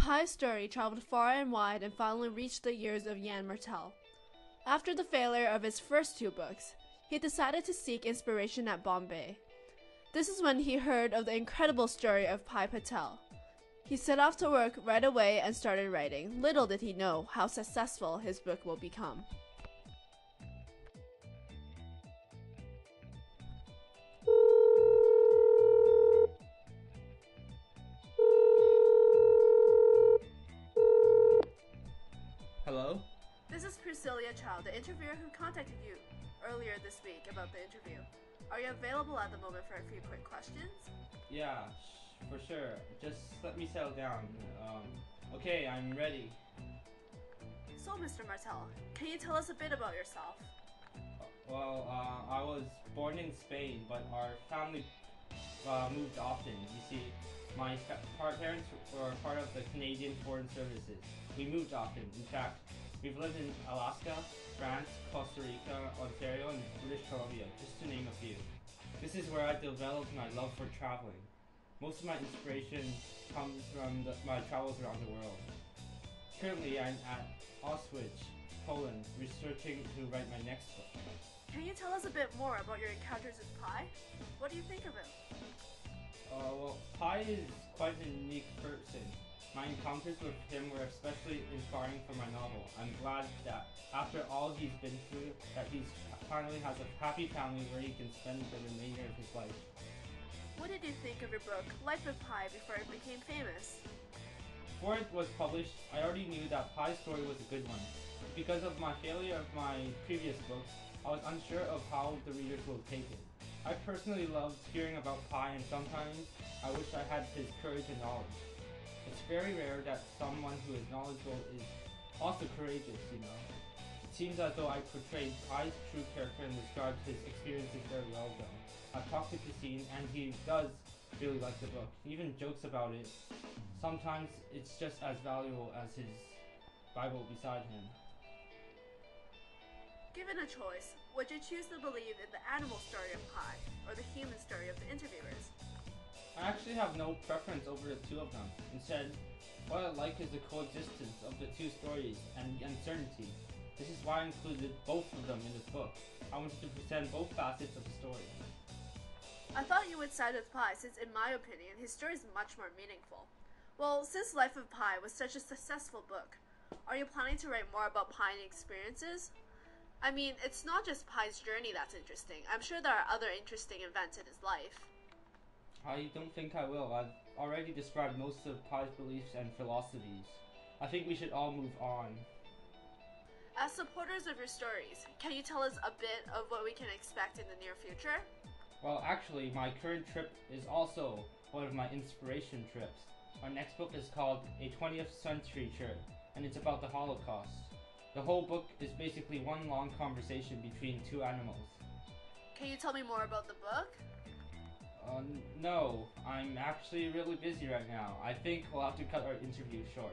Pie's story traveled far and wide and finally reached the ears of Yann Martel. After the failure of his first two books, he decided to seek inspiration at Bombay. This is when he heard of the incredible story of Pi Patel. He set off to work right away and started writing. Little did he know how successful his book will become. Hello? This is Priscilla Chow, the interviewer who contacted you earlier this week about the interview. Are you available at the moment for a few quick questions? Yeah, for sure. Just let me settle down. Okay, I'm ready. So, Mr. Martel, can you tell us a bit about yourself? I was born in Spain, but our family moved often. You see, my parents were part of the Canadian Foreign Services. We moved often. In fact, we've lived in Alaska, France, Costa Rica, Ontario, and British Columbia, just to name a few. This is where I developed my love for traveling. Most of my inspiration comes from my travels around the world. Currently, I'm at Auschwitz, Poland, researching to write my next book. Can you tell us a bit more about your encounters with Pi? What do you think of him? Pi is quite a unique person. My encounters with him were especially inspiring for my novel. I'm glad that after all he's been through, that he finally has a happy family where he can spend the remainder of his life. What did you think of your book, Life of Pi, before it became famous? Before it was published, I already knew that Pi's story was a good one. Because of my failure of my previous books, I was unsure of how the readers will take it. I personally loved hearing about Pi, and sometimes I wish I had his courage and knowledge. It's very rare that someone who is knowledgeable is also courageous, you know. It seems as though I portrayed Pi's true character and described his experiences very well though. I've talked to Christine and he does really like the book. He even jokes about it. Sometimes it's just as valuable as his Bible beside him. Given a choice, would you choose to believe in the animal story of Pi or the human story of the interviewers? I actually have no preference over the two of them. Instead, what I like is the coexistence of the two stories and the uncertainty. This is why I included both of them in this book. I wanted to present both facets of the story. I thought you would side with Pi since, in my opinion, his story is much more meaningful. Well, since Life of Pi was such a successful book, are you planning to write more about Pi and experiences? I mean, it's not just Pi's journey that's interesting. I'm sure there are other interesting events in his life. I don't think I will. I've already described most of Pi's beliefs and philosophies. I think we should all move on. As supporters of your stories, can you tell us a bit of what we can expect in the near future? Well, actually, my current trip is also one of my inspiration trips. My next book is called A 20th Century Trip, and it's about the Holocaust. The whole book is basically one long conversation between two animals. Can you tell me more about the book? No, I'm actually really busy right now. I think we'll have to cut our interview short.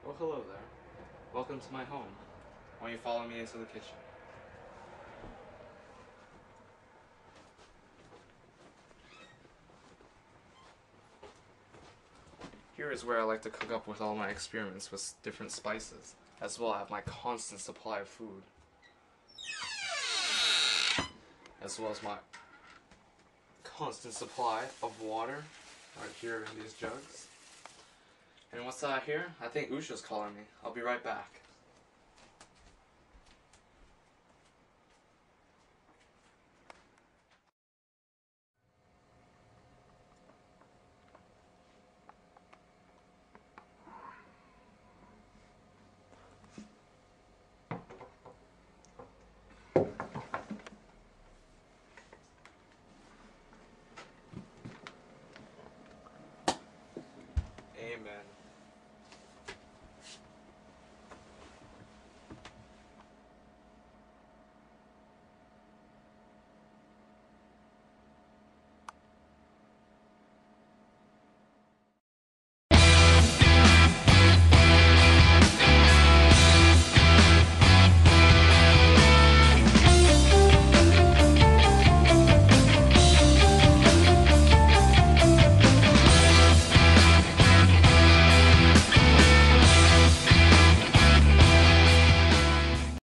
Oh, hello there. Welcome to my home. Why don't you follow me into the kitchen? Here is where I like to cook up with all my experiments with different spices, as well as my constant supply of food, as well as my constant supply of water right here in these jugs. And what's that here? I think Usha's calling me. I'll be right back.